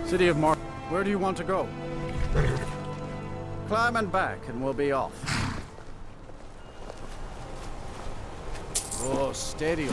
City of Mar... Where do you want to go? Climb and back, and we'll be off. Oh, steady.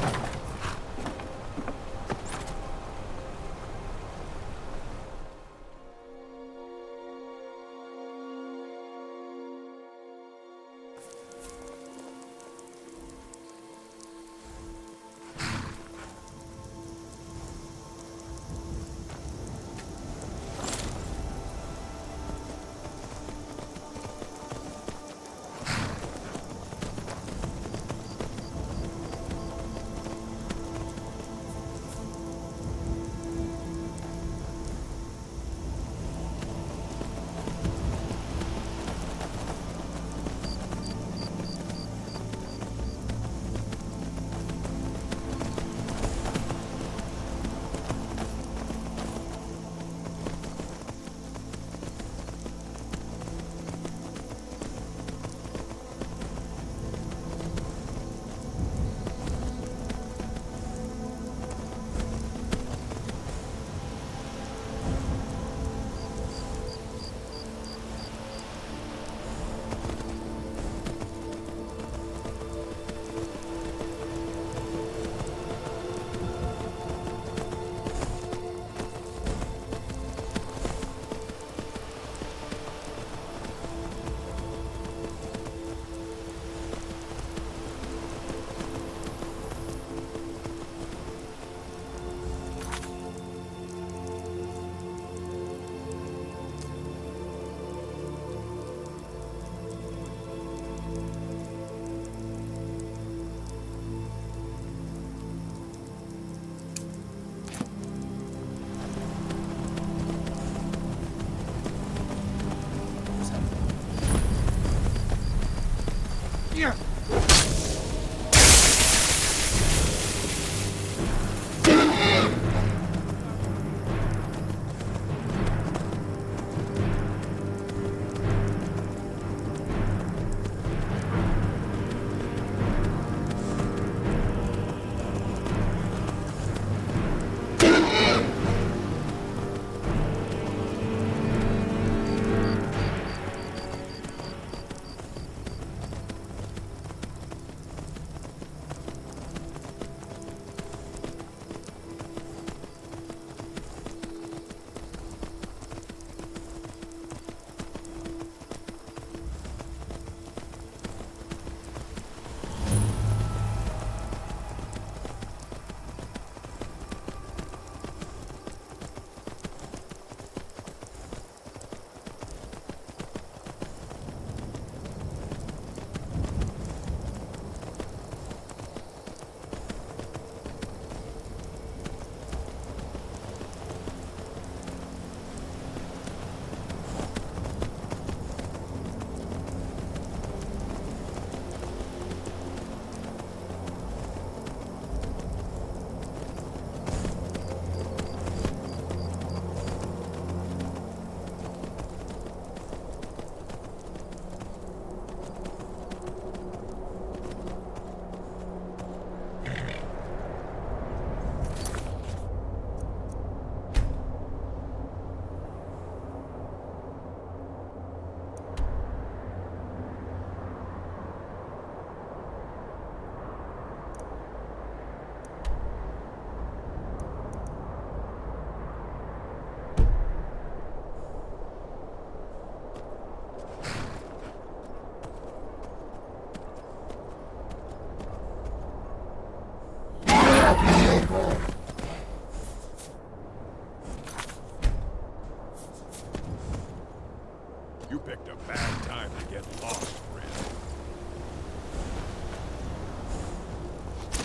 You picked a bad time to get lost, friend.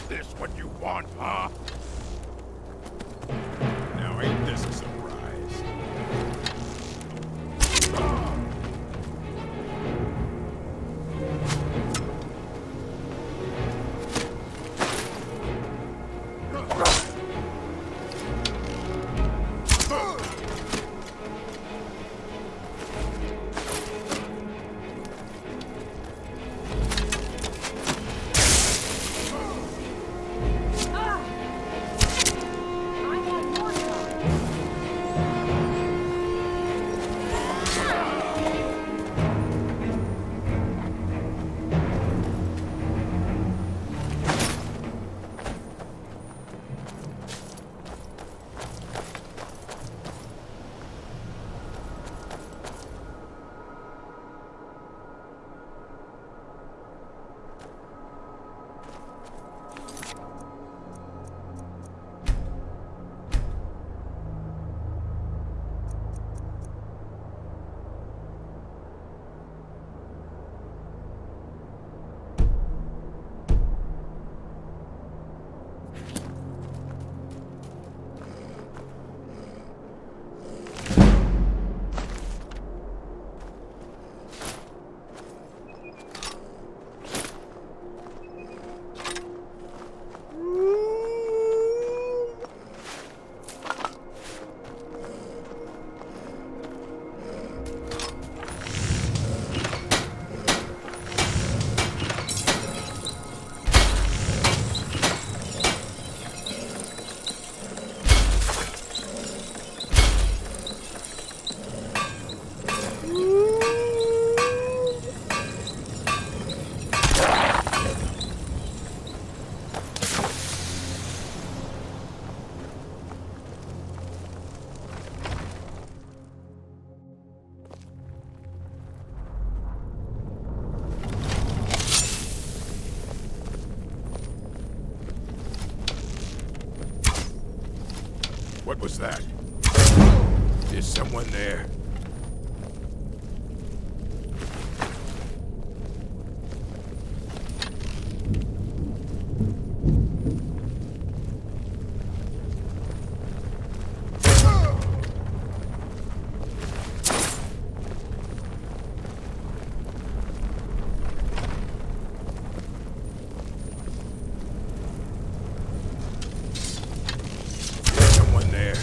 This what you want, huh? Now ain't this a surprise? What was that? Is someone there? Someone there?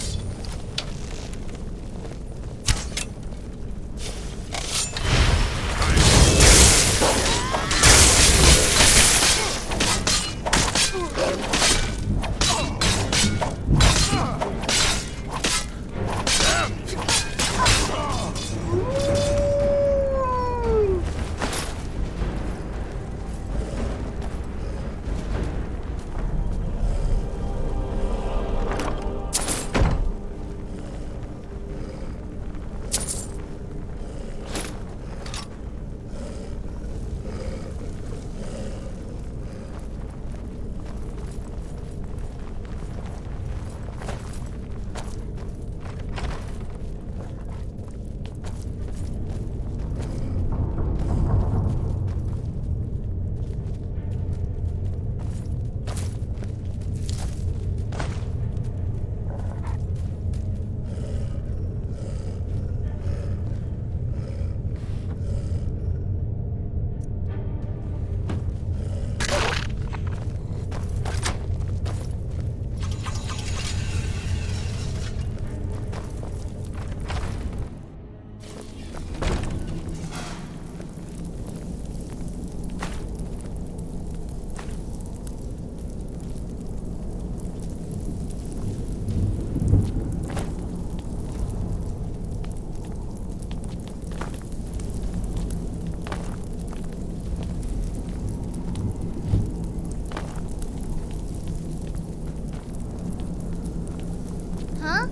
Huh?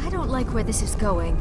I don't like where this is going.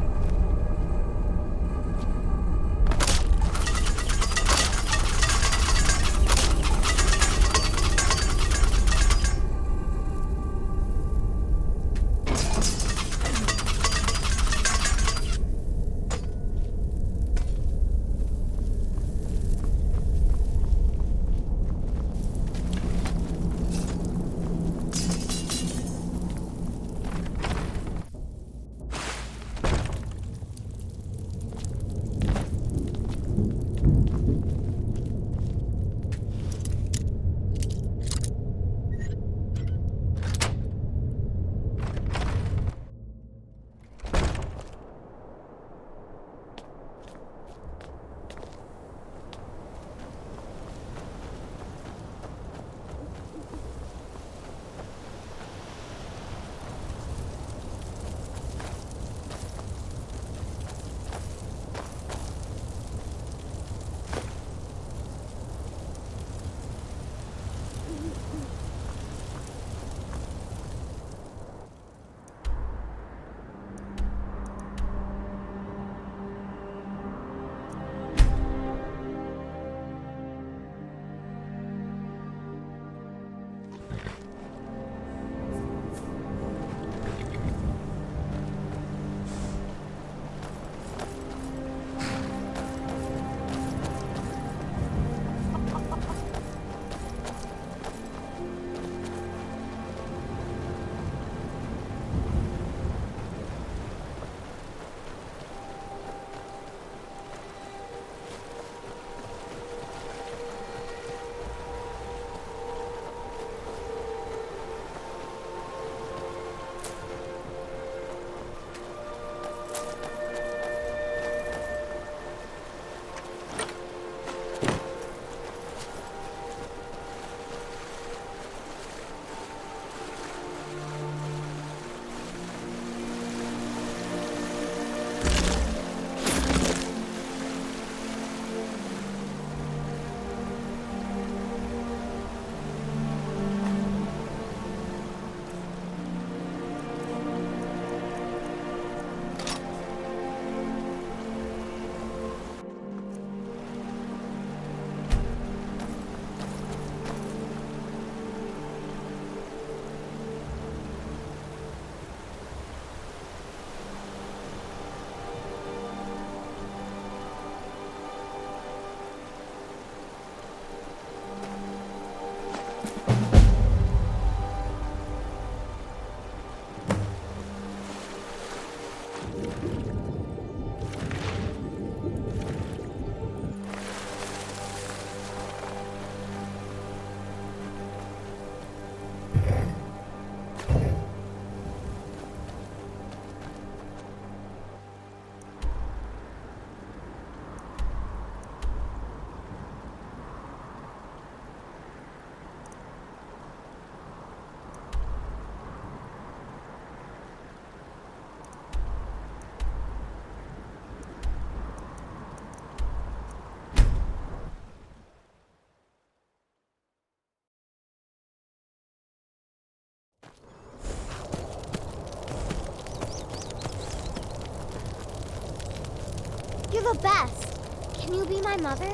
You're the best. Can you be my mother?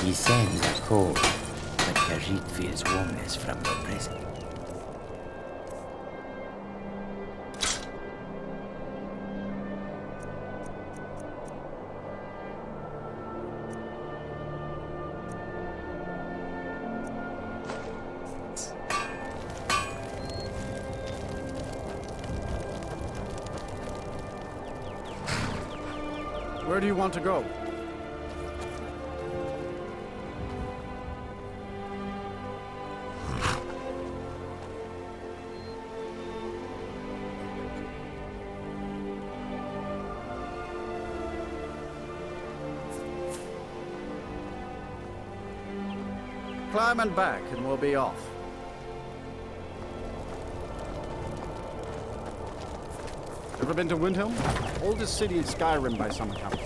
These sands are cold, but Khajiit feels warmness from your presence. Where do you want to go? Climb and back, and we'll be off. Ever been to Windhelm? Oldest city in Skyrim by some account.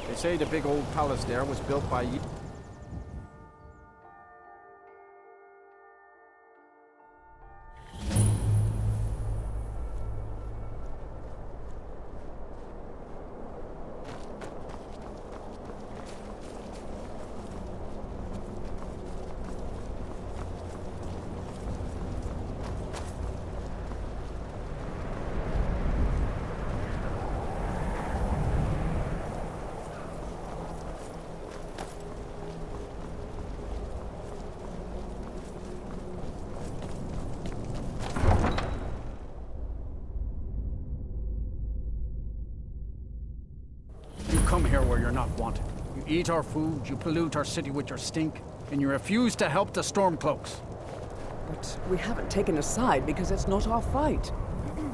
They say the big old palace there was built by come here where you're not wanted. You eat our food, you pollute our city with your stink, and you refuse to help the Stormcloaks. But we haven't taken a side because it's not our fight.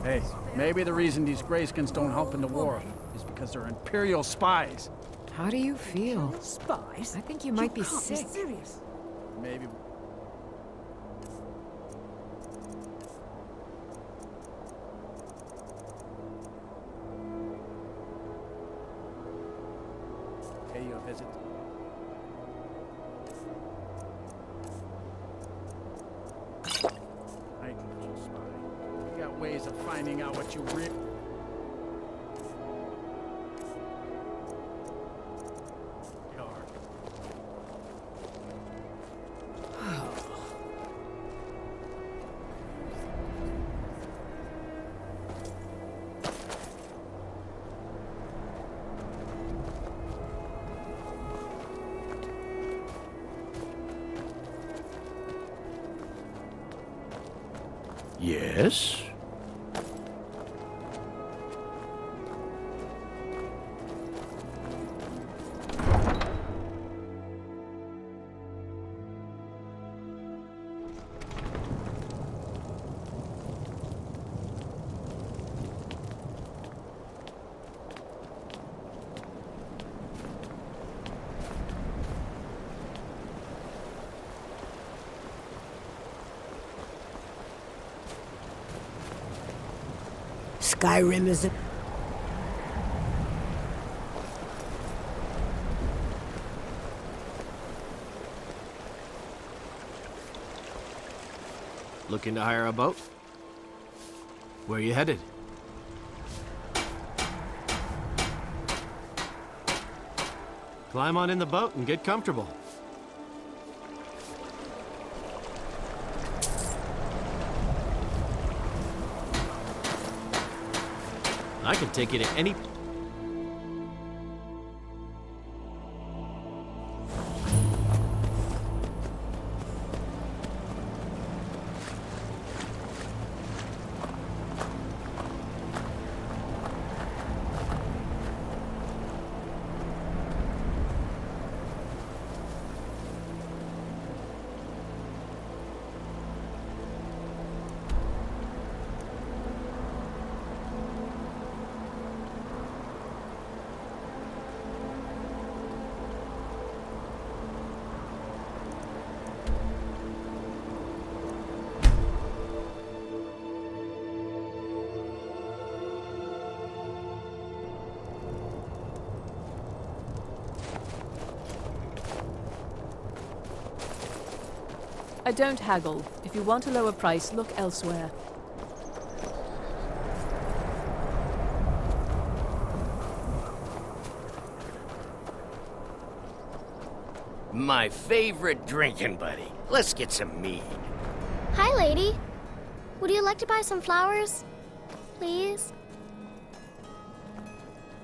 Hey, maybe the reason these Greyskins don't help in the war is because they're Imperial spies. How do you feel? Spies? I think you might be can't sick. serious. Maybe... Pay you a visit. I can you spy. You got ways of finding out what you really... Yes? Skyrim is a... Looking to hire a boat? Where you headed? Climb on in the boat and get comfortable. I can take you to any... I don't haggle. If you want a lower price, look elsewhere. My favorite drinking buddy. Let's get some mead. Hi, lady. Would you like to buy some flowers? Please?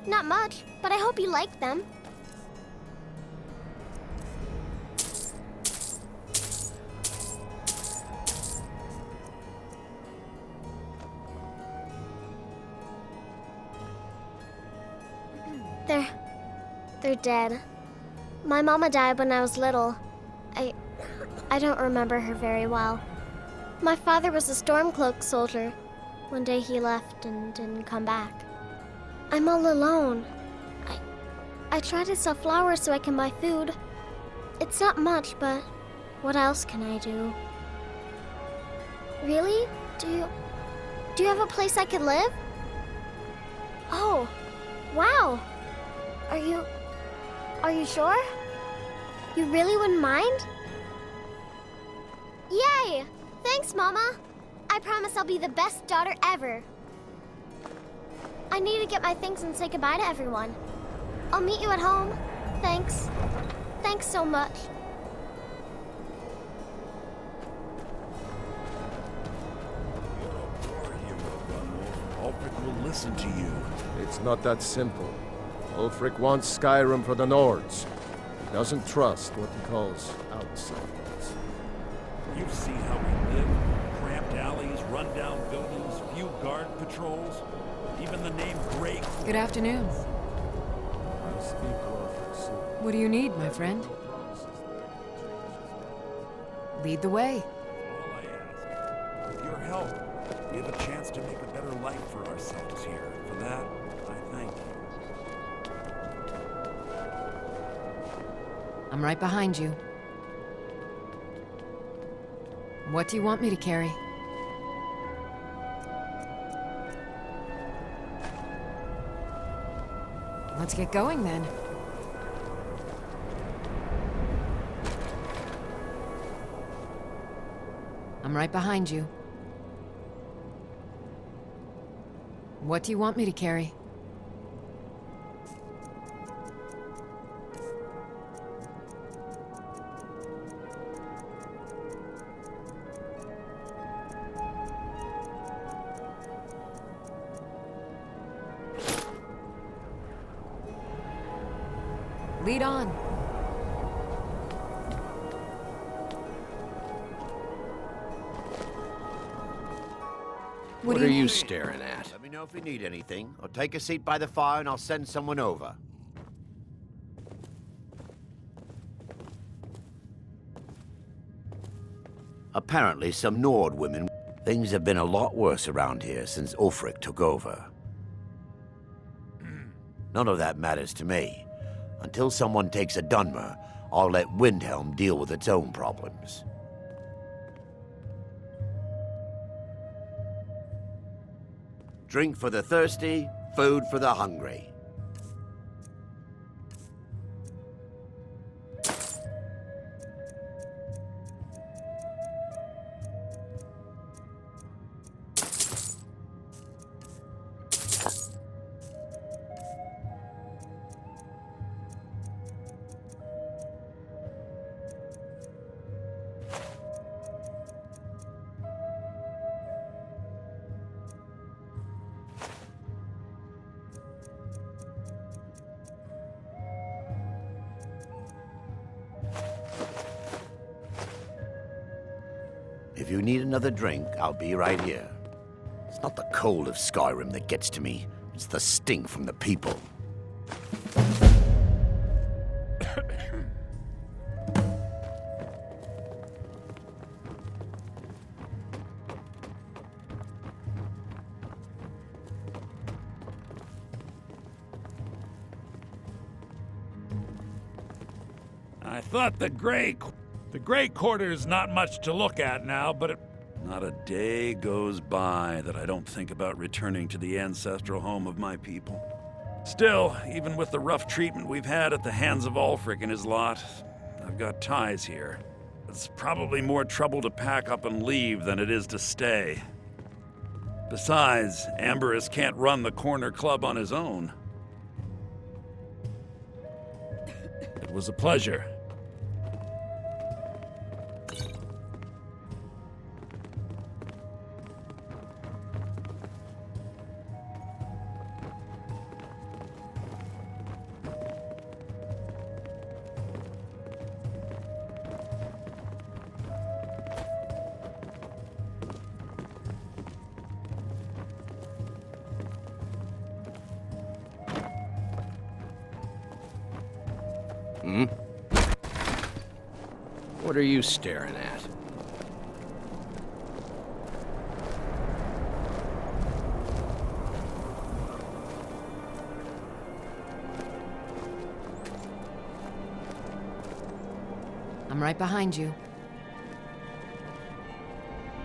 Not much, but I hope you like them. They're dead. My mama died when I was little. I don't remember her very well. My father was a Stormcloak soldier. One day he left and didn't come back. I'm all alone. I try to sell flowers so I can buy food. It's not much, but what else can I do? Really? Do you have a place I could live? Oh, wow. Are you sure? You really wouldn't mind? Yay! Thanks, Mama. I promise I'll be the best daughter ever. I need to get my things and say goodbye to everyone. I'll meet you at home. Thanks. Thanks so much. Ulfric will listen to you. It's not that simple. Ulfric wants Skyrim for the Nords. He doesn't trust what he calls outsiders. You see how we live? Cramped alleys, run-down buildings, few guard patrols. Even the name Grey. Good afternoon. I speak of soon. What do you need, my friend? Lead the way. All I ask, with your help, we have a chance to make a better life for ourselves here. For that, I thank you. I'm right behind you. What do you want me to carry? Let's get going then. I'm right behind you. What do you want me to carry? Lead on. What are you staring at? Let me know if you need anything, or take a seat by the fire and I'll send someone over. Apparently, some Nord women... Things have been a lot worse around here since Ulfric took over. None of that matters to me. Until someone takes a Dunmer, I'll let Windhelm deal with its own problems. Drink for the thirsty, food for the hungry. If you need another drink, I'll be right here. It's not the cold of Skyrim that gets to me. It's the stink from the people. I thought the Grey Quarter's not much to look at now, but not a day goes by that I don't think about returning to the ancestral home of my people. Still, even with the rough treatment we've had at the hands of Ulfric and his lot, I've got ties here. It's probably more trouble to pack up and leave than it is to stay. Besides, Amberus can't run the corner club on his own. It was a pleasure. What are you staring at? I'm right behind you.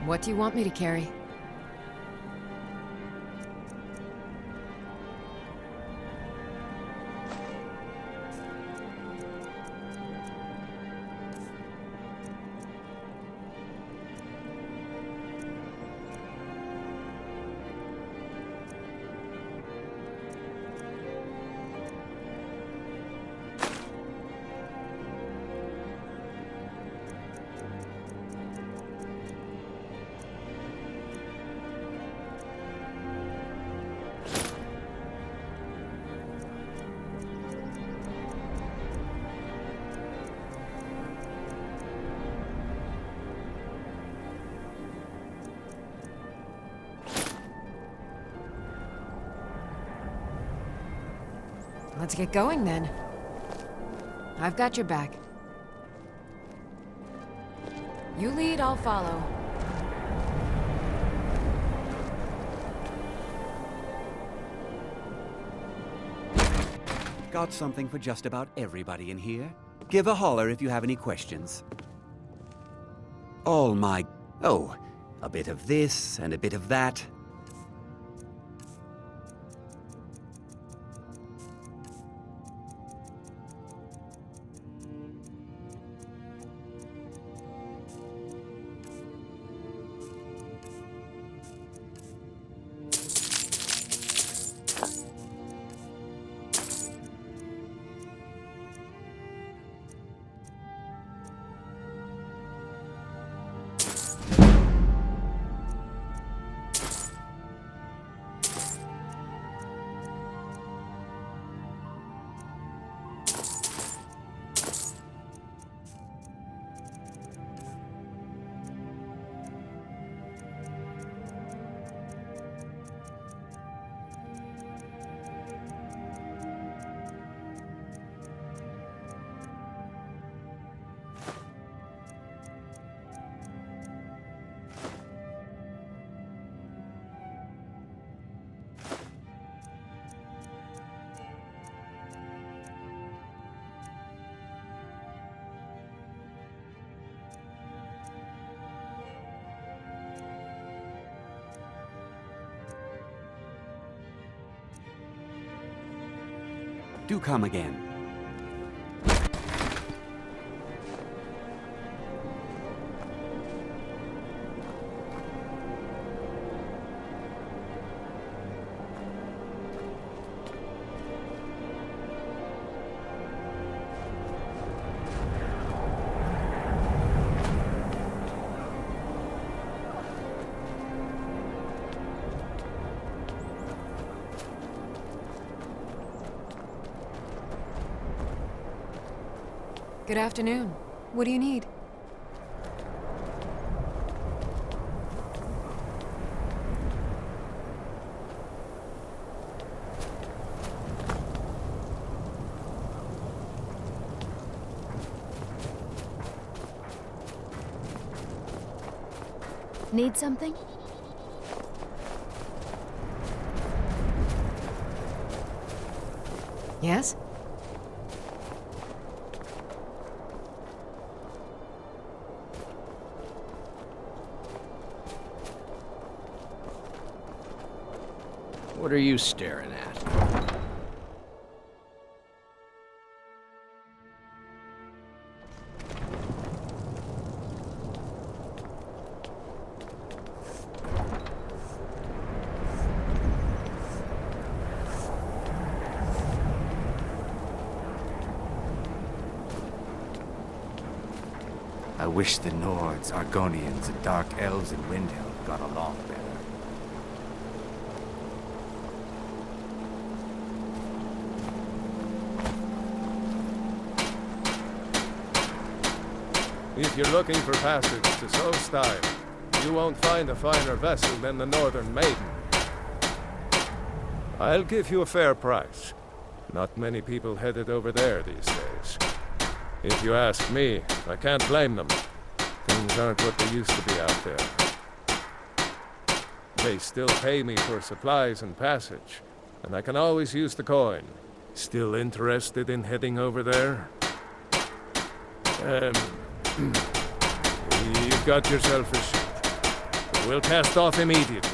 What do you want me to carry? Let's get going then. I've got your back. You lead, I'll follow. Got something for just about everybody in here. Give a holler if you have any questions. All my... Oh, a bit of this and a bit of that. Do come again. Good afternoon. What do you need? Need something? Yes? What are you staring at? I wish the Nords, Argonians, and Dark Elves in Windhelm got along better. If you're looking for passage to Solstheim, you won't find a finer vessel than the Northern Maiden. I'll give you a fair price. Not many people headed over there these days. If you ask me, I can't blame them. Things aren't what they used to be out there. They still pay me for supplies and passage, and I can always use the coin. Still interested in heading over there? You've got yourself a ship. We'll cast off immediately.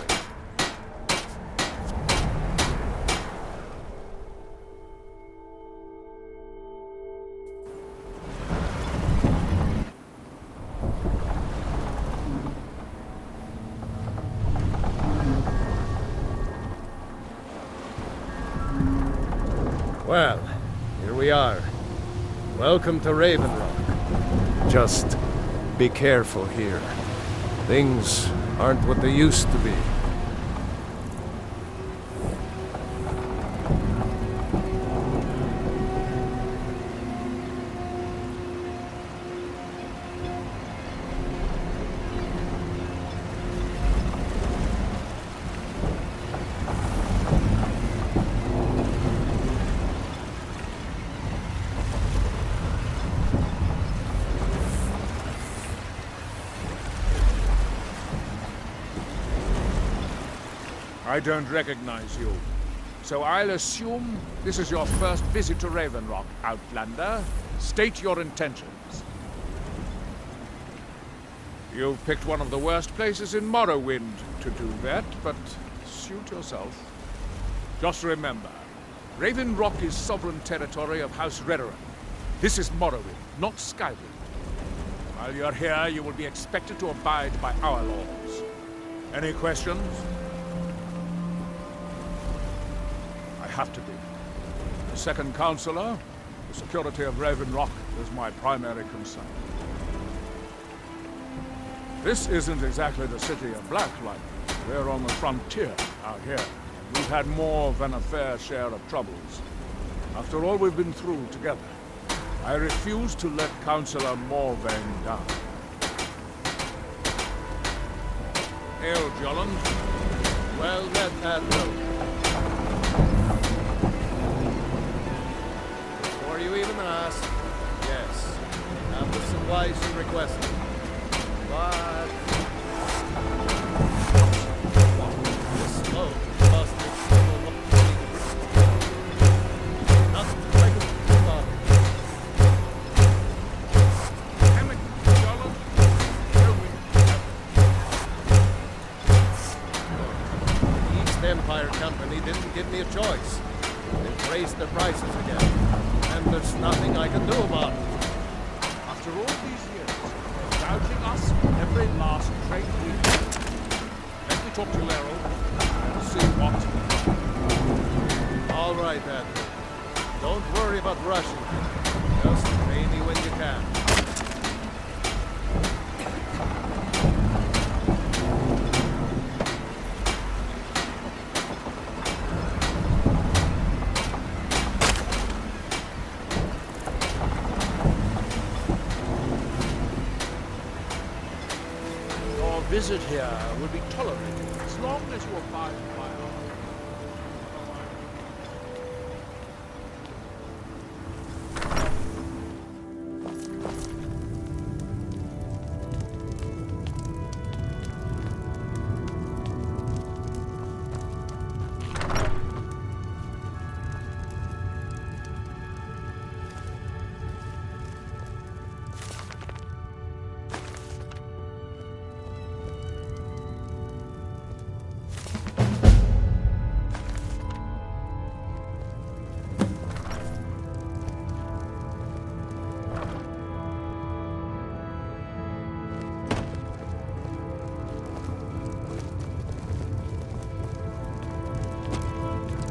Well, here we are. Welcome to Raven Rock. Just be careful here. Things aren't what they used to be. I don't recognize you. So I'll assume this is your first visit to Raven Rock, Outlander. State your intentions. You've picked one of the worst places in Morrowind to do that, but suit yourself. Just remember, Raven Rock is sovereign territory of House Redoran. This is Morrowind, not Skyrim. While you're here, you will be expected to abide by our laws. Any questions? Have to be. The second counselor, the security of Raven Rock is my primary concern. This isn't exactly the city of Blacklight. We're on the frontier out here. We've had more than a fair share of troubles. After all we've been through together, I refuse to let Councillor Morvain down. Hail, Jolland. Well met, Admiral. Before you even ask, yes, I have the supplies you requested. But this smoke must be nothing to take a about. Damn it, Jolland. The East Empire Company didn't give me a choice. They've raised their prices again. And there's nothing I can do about it. After all these years, gouging us for every last trade we do. Let me talk to Laeral and see what. All right, Admiral. Don't worry about rushing. Just pay me when you can. Visit here will be tolerated as long as you abide by our...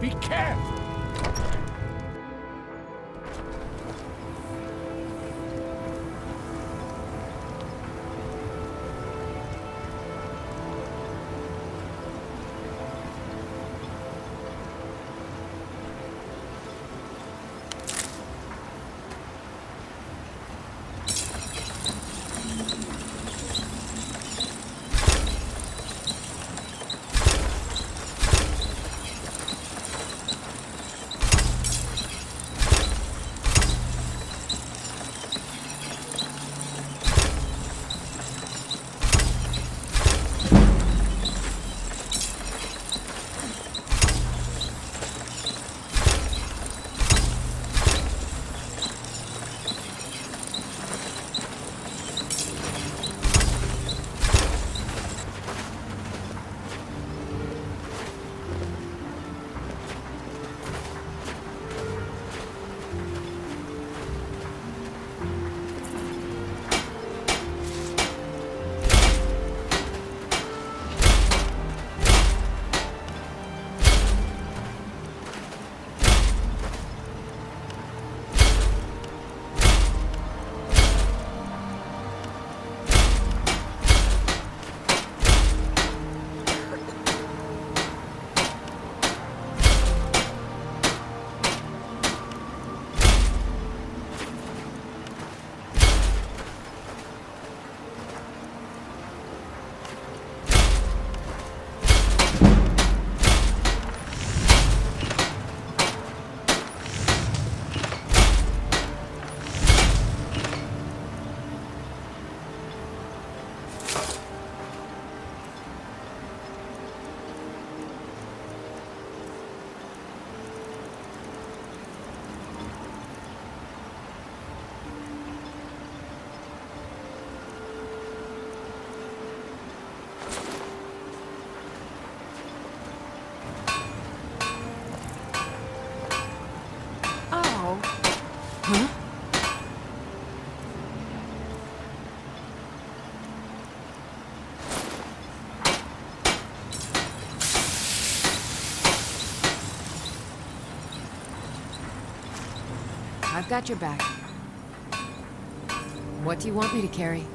Be careful! I've got your back. What do you want me to carry?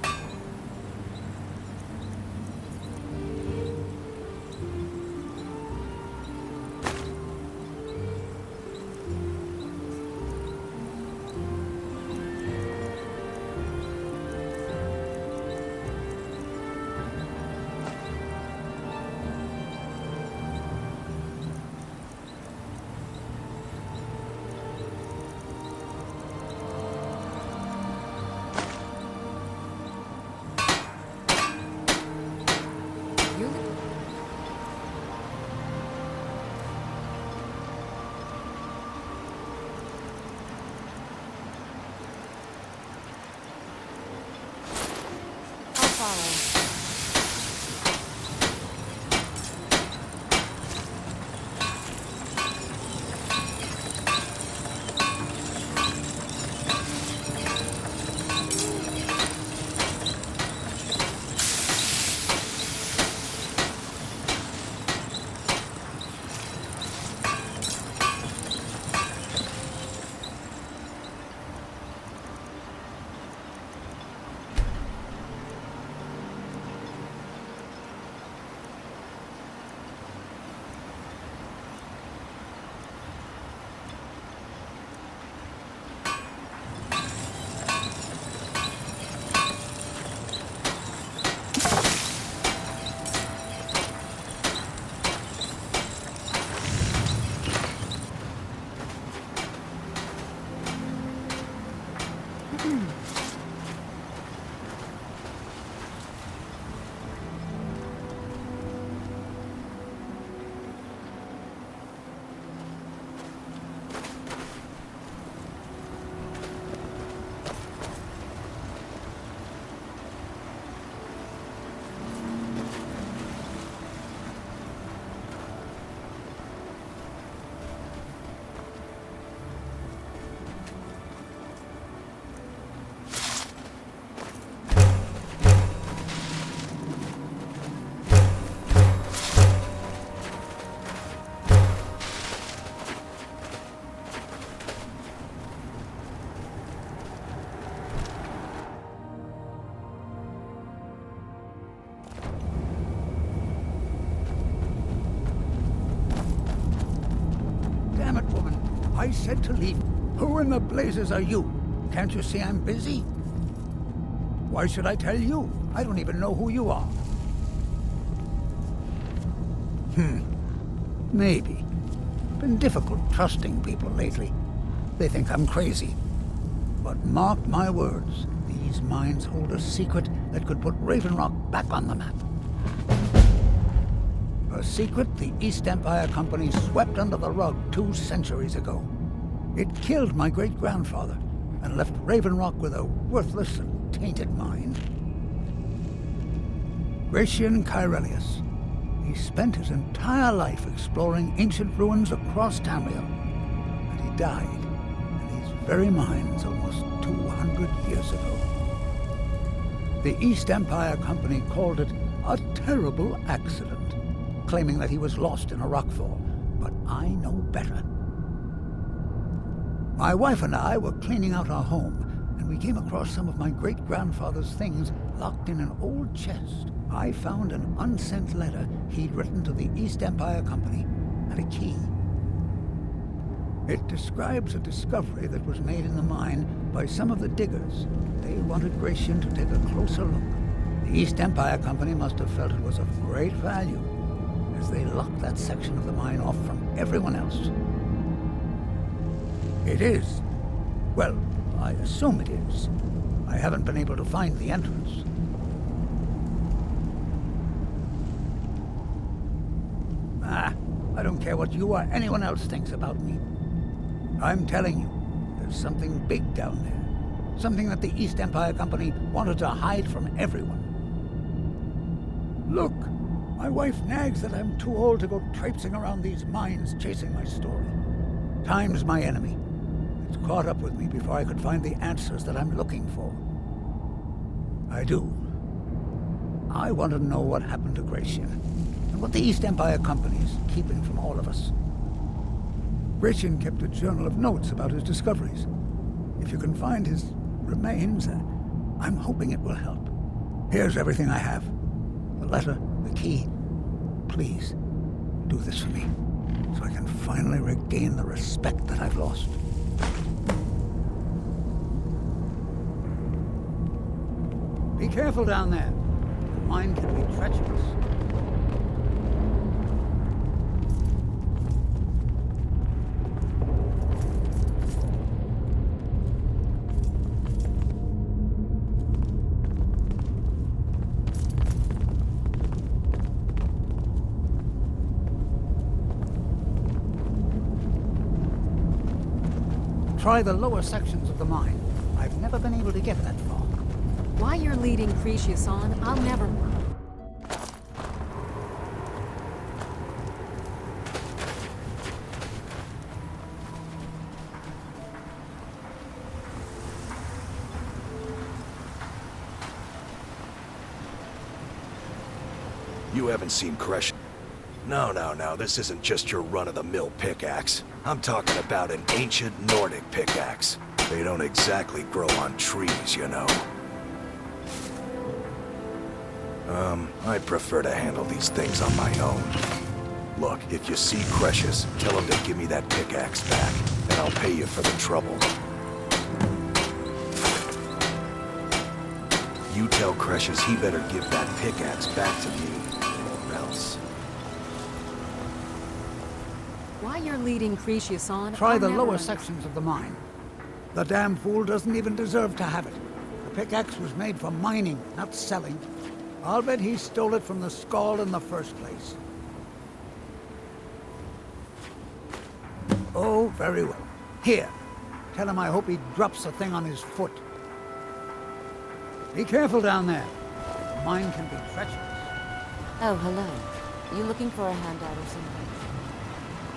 I said to leave. Who in the blazes are you? Can't you see I'm busy? Why should I tell you? I don't even know who you are. Maybe. Been difficult trusting people lately. They think I'm crazy. But mark my words, these mines hold a secret that could put Raven Rock back on the map. A secret the East Empire Company swept under the rug 2 centuries ago. It killed my great-grandfather and left Raven Rock with a worthless and tainted mine. Gratian Kyrelius. He spent his entire life exploring ancient ruins across Tamriel, and he died in these very mines almost 200 years ago. The East Empire Company called it a terrible accident, claiming that he was lost in a rockfall, but I know better. My wife and I were cleaning out our home, and we came across some of my great-grandfather's things locked in an old chest. I found an unsent letter he'd written to the East Empire Company and a key. It describes a discovery that was made in the mine by some of the diggers. They wanted Gratian to take a closer look. The East Empire Company must have felt it was of great value, as they locked that section of the mine off from everyone else. It is. Well, I assume it is. I haven't been able to find the entrance. I don't care what you or anyone else thinks about me. I'm telling you, there's something big down there. Something that the East Empire Company wanted to hide from everyone. Look, my wife nags that I'm too old to go traipsing around these mines chasing my story. Time's my enemy. It's caught up with me before I could find the answers that I'm looking for. I do. I want to know what happened to Gratian, and what the East Empire Company is keeping from all of us. Gratian kept a journal of notes about his discoveries. If you can find his remains, I'm hoping it will help. Here's everything I have. The letter, the key. Please, do this for me, so I can finally regain the respect that I've lost. Be careful down there. The mine can be treacherous. Try the lower sections of the mine. I've never been able to get that far. Why you're leading Cretius on, I'll never... You haven't seen Kresh. No, this isn't just your run-of-the-mill pickaxe. I'm talking about an ancient Nordic pickaxe. They don't exactly grow on trees, you know. I prefer to handle these things on my own. Look, if you see Cretius, tell him to give me that pickaxe back, and I'll pay you for the trouble. You tell Cretius he better give that pickaxe back to me, or else. Why you're leading Cretius on, Try I'll the never lower sections of the mine. The damn fool doesn't even deserve to have it. The pickaxe was made for mining, not selling. I'll bet he stole it from the Skald in the first place. Oh, very well. Here. Tell him I hope he drops the thing on his foot. Be careful down there. The mine can be treacherous. Oh, hello. You looking for a handout or something?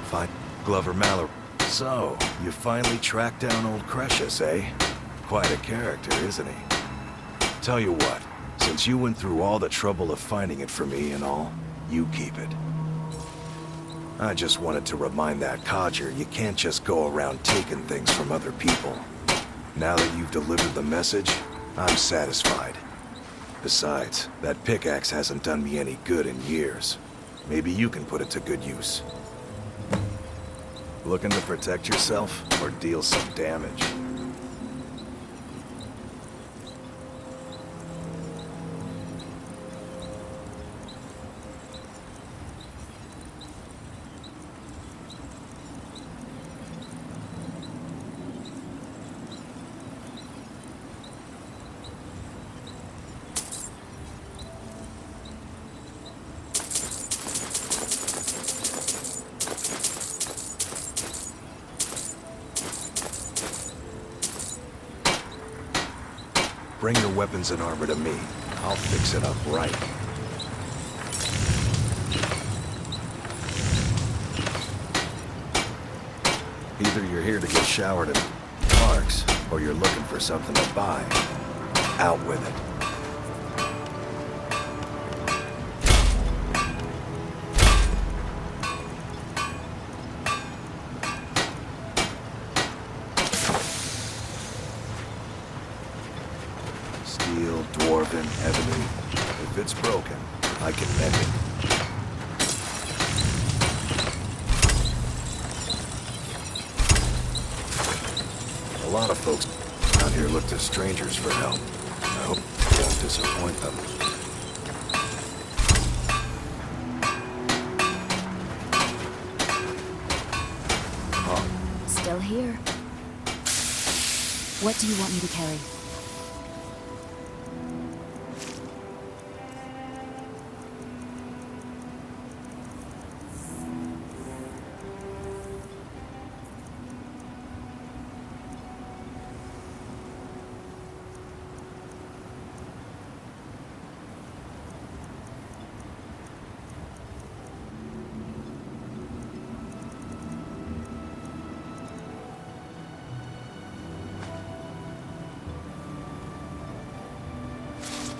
Fine. Glover Mallory. So, you finally tracked down old Cretius, eh? Quite a character, isn't he? Tell you what, since you went through all the trouble of finding it for me and all, you keep it. I just wanted to remind that codger you can't just go around taking things from other people. Now that you've delivered the message, I'm satisfied. Besides, that pickaxe hasn't done me any good in years. Maybe you can put it to good use. Looking to protect yourself or deal some damage? Bring your weapons and armor to me. I'll fix it up right. Either you're here to get showered in parks, or you're looking for something to buy. Out with it. Steel, dwarven, ebony. If it's broken, I can mend it. A lot of folks out here look to strangers for help. I hope you won't disappoint them. Still here. What do you want me to carry?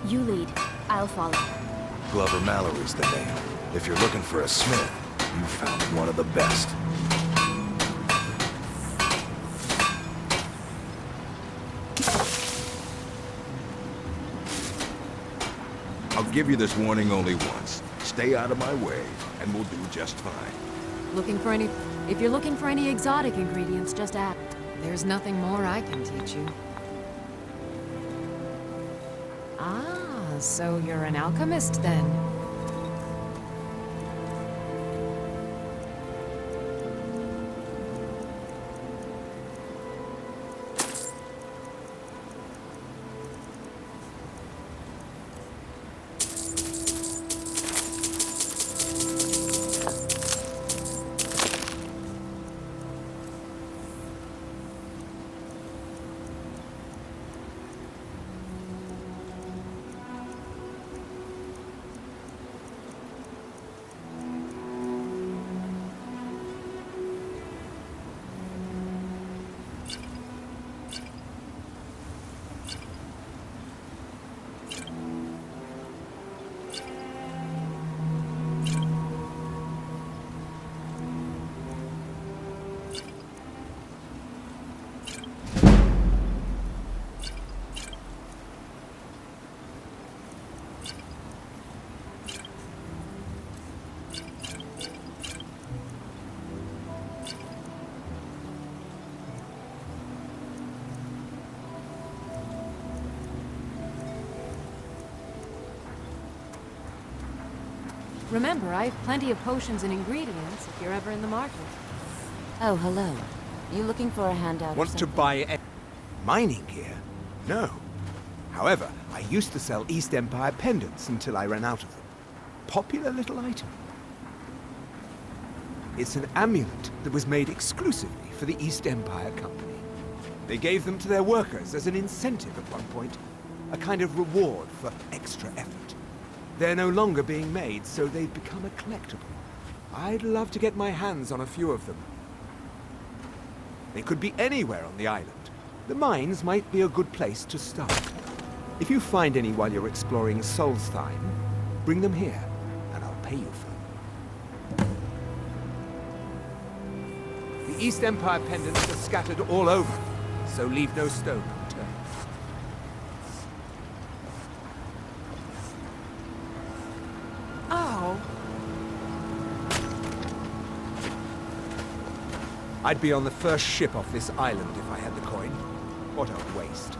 You lead. I'll follow. Glover Mallory's the name. If you're looking for a smith, you found one of the best. give you this warning only once. Stay out of my way, and we'll do just fine. If you're looking for any exotic ingredients, just ask. There's nothing more I can teach you. Ah, so you're an alchemist then? Remember, I have plenty of potions and ingredients if you're ever in the market. Oh, hello. You looking for a handout? Want to buy mining gear? No. However, I used to sell East Empire pendants until I ran out of them. Popular little item. It's an amulet that was made exclusively for the East Empire Company. They gave them to their workers as an incentive at one point, a kind of reward for extra effort. They're no longer being made, so they've become a collectible. I'd love to get my hands on a few of them. They could be anywhere on the island. The mines might be a good place to start. If you find any while you're exploring Solstheim, bring them here, and I'll pay you for them. The East Empire pendants are scattered all over, so leave no stone unturned. I'd be on the first ship off this island if I had the coin. What a waste.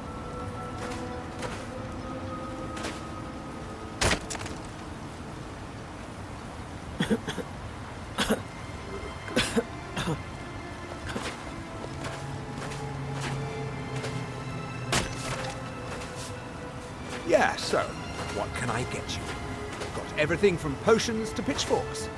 Yeah, so, what can I get you? Got everything from potions to pitchforks.